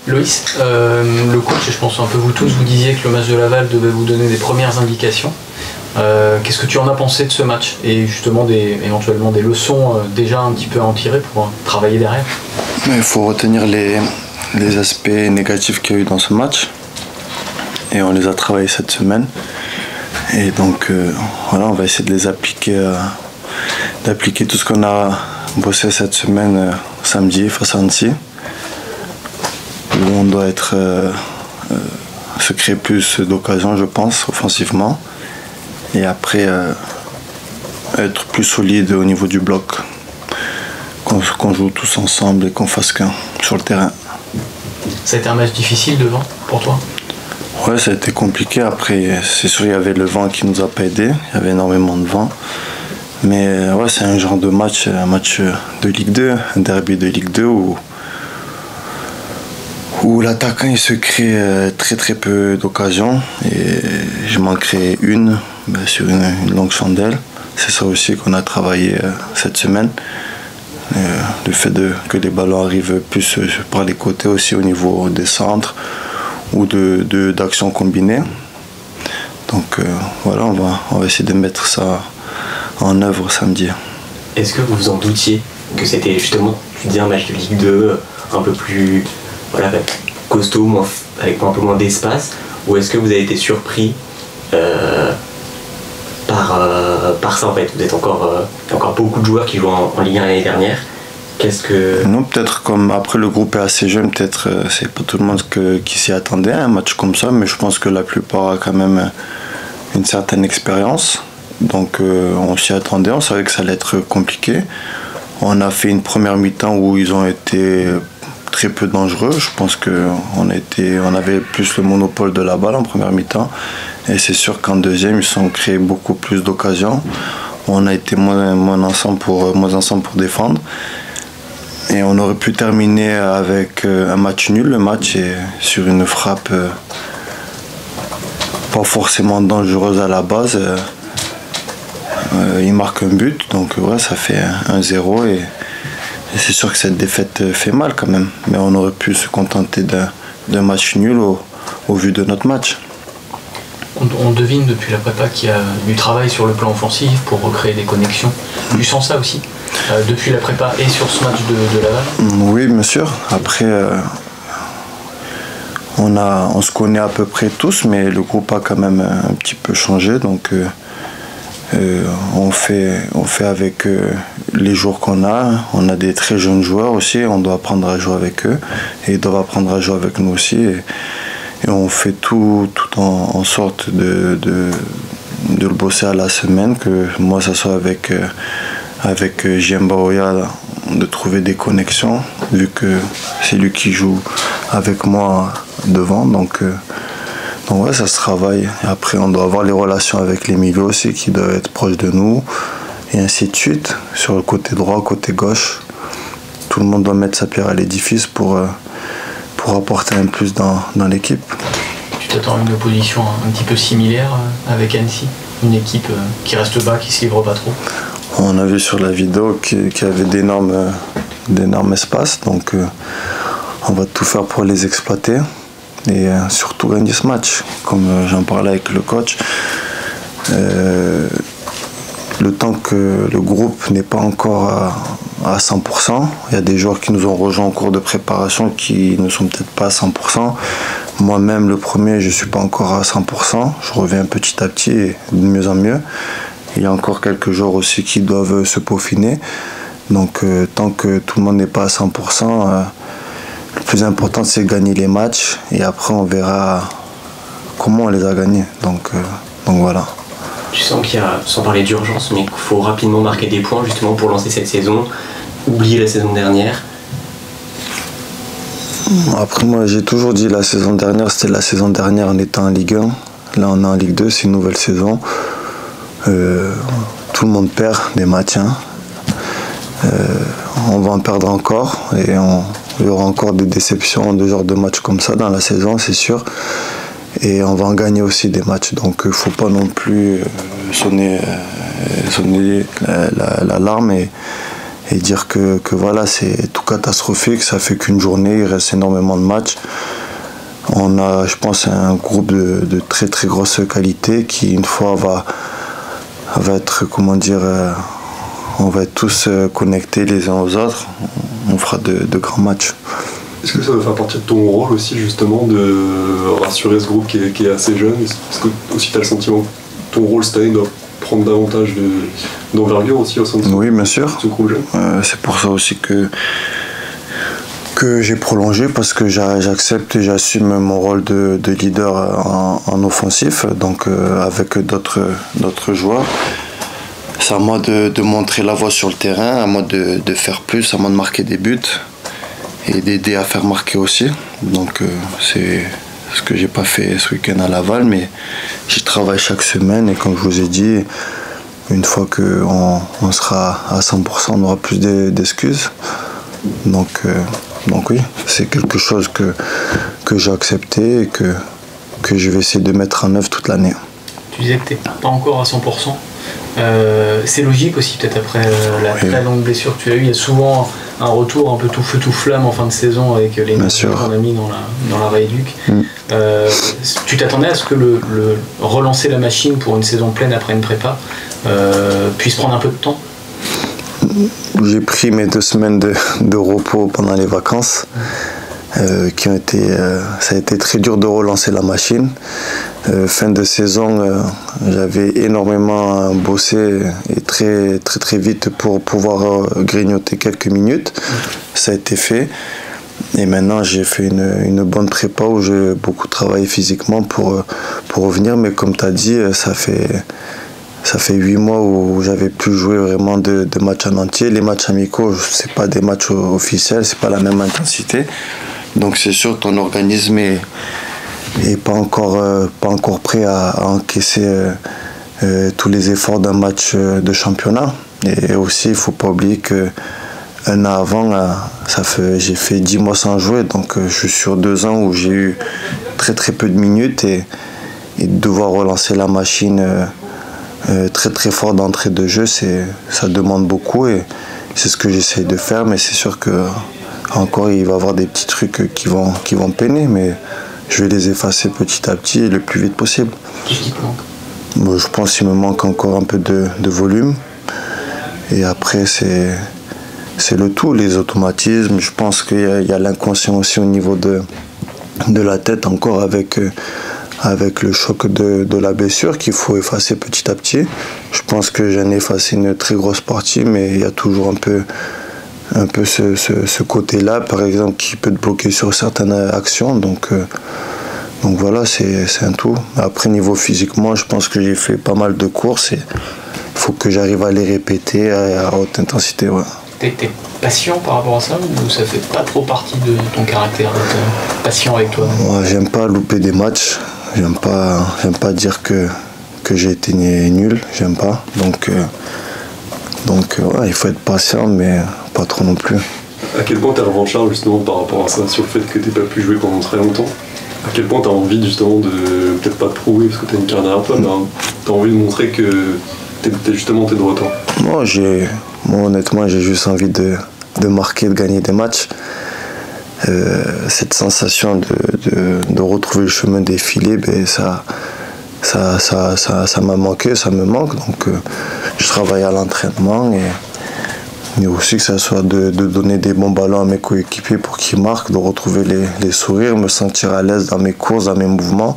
Loïs, le coach, et je pense un peu vous tous, vous disiez que le match de Laval devait vous donner des premières indications. Qu'est-ce que tu en as pensé de ce match et justement éventuellement des leçons déjà un petit peu à en tirer pour travailler derrière? Il faut retenir les aspects négatifs qu'il y a eu dans ce match et on les a travaillés cette semaine. Et donc voilà, on va essayer de les appliquer, d'appliquer tout ce qu'on a bossé cette semaine samedi face à Annecy, où on doit se créer plus d'occasions, je pense, offensivement, et après être plus solide au niveau du bloc, qu'on joue tous ensemble et qu'on fasse qu'un sur le terrain. Ça a été un match difficile devant pour toi? Ouais, ça a été compliqué. Après, c'est sûr, il y avait le vent qui nous a pas aidé. Il y avait énormément de vent. Mais ouais, c'est un genre de match, un match de Ligue 2, un derby de Ligue 2 où l'attaquant il se crée très très peu d'occasions. Et je m'en crée une sur une longue chandelle. C'est ça aussi qu'on a travaillé cette semaine. Le fait que les ballons arrivent plus par les côtés aussi au niveau des centres ou d'actions combinées. Donc voilà, on va essayer de mettre ça en œuvre samedi. Est-ce que vous vous en doutiez que c'était justement, tu dis, un match de Ligue 2 un peu plus costaud, avec un peu moins d'espace, ou est-ce que vous avez été surpris par ça en fait? Vous êtes encore beaucoup de joueurs qui jouent en Ligue 1 l'année dernière. Non, peut-être comme après le groupe est assez jeune, peut-être c'est pas tout le monde qui s'y attendait à un match comme ça, mais je pense que la plupart a quand même une certaine expérience. Donc on s'y attendait, on savait que ça allait être compliqué. On a fait une première mi-temps où ils ont été très peu dangereux. Je pense qu'on avait plus le monopole de la balle en première mi-temps. Et c'est sûr qu'en deuxième, ils ont créé beaucoup plus d'occasions. On a été moins ensemble pour défendre. Et on aurait pu terminer avec un match nul, le match, et sur une frappe pas forcément dangereuse à la base. Il marque un but, donc ouais, ça fait 1-0 et c'est sûr que cette défaite fait mal quand même. Mais on aurait pu se contenter d'un match nul au vu de notre match. On devine depuis la prépa qu'il y a du travail sur le plan offensif pour recréer des connexions. Tu sens ça aussi depuis la prépa et sur ce match de Laval? Oui, bien sûr. Après, on se connaît à peu près tous, mais le groupe a quand même un petit peu changé. Donc, on fait avec les joueurs qu'on a. On a des très jeunes joueurs aussi. On doit apprendre à jouer avec eux et ils doivent apprendre à jouer avec nous aussi. Et on fait tout en sorte de le bosser à la semaine, que moi ça soit avec Djemba Oya, de trouver des connexions, vu que c'est lui qui joue avec moi devant. Donc ouais, ça se travaille. Et après on doit avoir les relations avec les milieux aussi qui doivent être proches de nous, et ainsi de suite. Sur le côté droit, côté gauche, tout le monde doit mettre sa pierre à l'édifice pour apporter un plus dans l'équipe. Tu t'attends à une opposition un petit peu similaire avec Annecy? Une équipe qui reste bas, qui se livre pas trop? On a vu sur la vidéo qu'il y avait d'énormes espaces, donc on va tout faire pour les exploiter et surtout gagner ce match. Comme j'en parlais avec le coach, le temps que le groupe n'est pas encore à 100%, il y a des joueurs qui nous ont rejoints en cours de préparation qui ne sont peut-être pas à 100%. Moi-même, le premier, je ne suis pas encore à 100%. Je reviens petit à petit et de mieux en mieux. Il y a encore quelques joueurs aussi qui doivent se peaufiner. Donc, tant que tout le monde n'est pas à 100%, le plus important, c'est de gagner les matchs. Et après, on verra comment on les a gagnés. Donc voilà. Tu sens qu'il y a, sans parler d'urgence, mais qu'il faut rapidement marquer des points justement pour lancer cette saison, oublier la saison dernière? Après, moi j'ai toujours dit la saison dernière, c'était la saison dernière en étant en Ligue 1. Là on est en Ligue 2, c'est une nouvelle saison. Tout le monde perd des matchs. On va en perdre encore et il y aura encore des déceptions de genre de matchs comme ça dans la saison, c'est sûr. Et on va en gagner aussi des matchs, donc il ne faut pas non plus sonner l'alarme et et dire que voilà, c'est tout catastrophique, ça fait qu'une journée, il reste énormément de matchs. On a, je pense, un groupe de très très grosse qualité qui, une fois, va être, comment dire, on va être tous connectés les uns aux autres. On fera de grands matchs. Est-ce que ça va faire partie de ton rôle aussi, justement, de rassurer ce groupe qui est assez jeune? Est-ce que aussi tu as le sentiment que ton rôle cette année doit prendre davantage d'envergure aussi au sein de oui, bien sûr. Ce groupe jeune? C'est pour ça aussi que j'ai prolongé, parce que j'accepte et j'assume mon rôle de leader en offensif, donc avec d'autres joueurs. C'est à moi de montrer la voie sur le terrain, à moi de faire plus, à moi de marquer des buts et d'aider à faire marquer aussi. Donc c'est ce que j'ai pas fait ce week-end à Laval, mais j'y travaille chaque semaine, et comme je vous ai dit, une fois qu'on sera à 100%, on n'aura plus d'excuses. Donc oui, c'est quelque chose que j'ai accepté et que je vais essayer de mettre en œuvre toute l'année. Tu disais que tu n'es pas encore à 100%. C'est logique aussi, peut-être après la très longue blessure que tu as eue. Il y a souvent un retour un peu tout feu tout flamme en fin de saison avec les matchs qu'on a mis dans la rééduque. Tu t'attendais à ce que le relancer la machine pour une saison pleine après une prépa puisse prendre un peu de temps? J'ai pris mes 2 semaines de repos pendant les vacances, qui ont été, ça a été très dur de relancer la machine. Fin de saison, j'avais énormément bossé et très très très vite pour pouvoir grignoter quelques minutes. Ça a été fait. Et maintenant, j'ai fait une bonne prépa où j'ai beaucoup travaillé physiquement pour revenir. Mais comme tu as dit, ça fait 8 mois où j'avais plus joué vraiment de matchs en entier. Les matchs amicaux, c'est pas des matchs officiels, c'est pas la même intensité. Donc c'est sûr, ton organisme est pas encore prêt à encaisser tous les efforts d'un match de championnat. Et aussi, il faut pas oublier que un an avant, j'ai fait 10 mois sans jouer, donc je suis sur 2 ans où j'ai eu très très peu de minutes, et devoir relancer la machine très très fort d'entrée de jeu, ça demande beaucoup, et c'est ce que j'essaie de faire. Mais c'est sûr que encore il va y avoir des petits trucs qui vont peiner, mais je vais les effacer petit à petit et le plus vite possible. Qu'est-ce qui te manque? Bon, je pense qu'il me manque encore un peu de volume, et après c'est le tout, les automatismes. Je pense qu'il y a l'inconscient aussi au niveau de la tête, encore avec le choc de la blessure qu'il faut effacer petit à petit. Je pense que j'en ai effacé une très grosse partie, mais il y a toujours un peu ce côté-là, par exemple, qui peut te bloquer sur certaines actions. Donc voilà, c'est un tout. Après, niveau physiquement, je pense que j'ai fait pas mal de courses, et il faut que j'arrive à les répéter à haute intensité. Ouais. T'es patient par rapport à ça, ou ça fait pas trop partie de ton caractère d'être patient avec toi? Moi, j'aime pas louper des matchs. J'aime pas dire que j'ai été nul. J'aime pas. Donc ouais, il faut être patient, mais pas trop non plus. À quel point t'es revancharde justement par rapport à ça, sur le fait que t'aies pas pu jouer pendant très longtemps? À quel point t'as envie justement de, peut-être pas de prouver parce que t'as une carrière derrière toi, mais t'as envie de montrer que t'es de retour? Moi honnêtement, j'ai juste envie de marquer, de gagner des matchs. Cette sensation de retrouver le chemin défilé, ben ça m'a manqué, ça me manque. Donc je travaille à l'entraînement, mais aussi que ça soit de donner des bons ballons à mes coéquipiers pour qu'ils marquent, de retrouver les sourires, me sentir à l'aise dans mes courses, dans mes mouvements.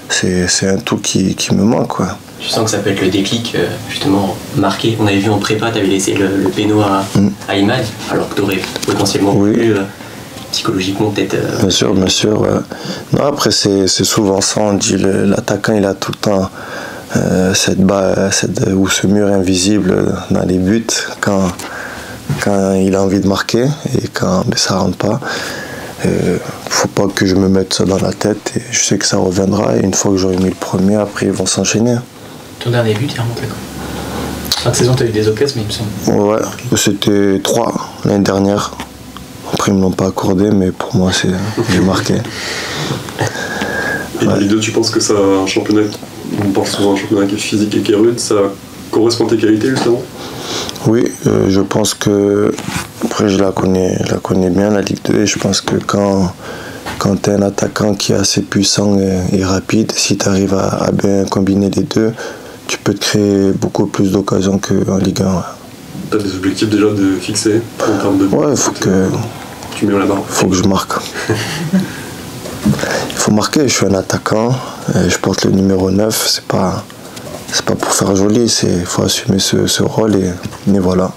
C'est un tout qui me manque, quoi. Je sens que ça peut être le déclic, justement, marqué. On avait vu en prépa, tu avais laissé le péno à Imad, alors que tu aurais potentiellement pu, psychologiquement, peut-être. Bien sûr. Non, après, c'est souvent ça. On dit l'attaquant, il a tout le temps ou ce mur invisible dans les buts quand il a envie de marquer, et quand ça rentre pas. Faut pas que je me mette ça dans la tête, et je sais que ça reviendra, et une fois que j'aurai mis le premier, après ils vont s'enchaîner. Ton dernier but, il est remonté quand? Fin de saison, tu as eu des occasions, mais il me semble. Ouais, c'était 3 l'année dernière. Après, ils me l'ont pas accordé, mais pour moi, j'ai marqué. Et les deux, tu penses que ça a un championnat, on parle souvent d'un championnat qui est physique et qui est rude, ça correspond à tes qualités justement? Oui, je pense que, après je la connais bien la Ligue 2, et je pense que quand tu es un attaquant qui est assez puissant et rapide, si tu arrives à bien combiner les deux, tu peux te créer beaucoup plus d'occasions qu'en Ligue 1. Tu as des objectifs déjà de fixer en termes de... Ouais, il faut que... Tu mets la barre. Faut que je marque. Il faut marquer, je suis un attaquant, je porte le numéro 9, c'est pas pour faire joli, il faut assumer ce rôle et voilà.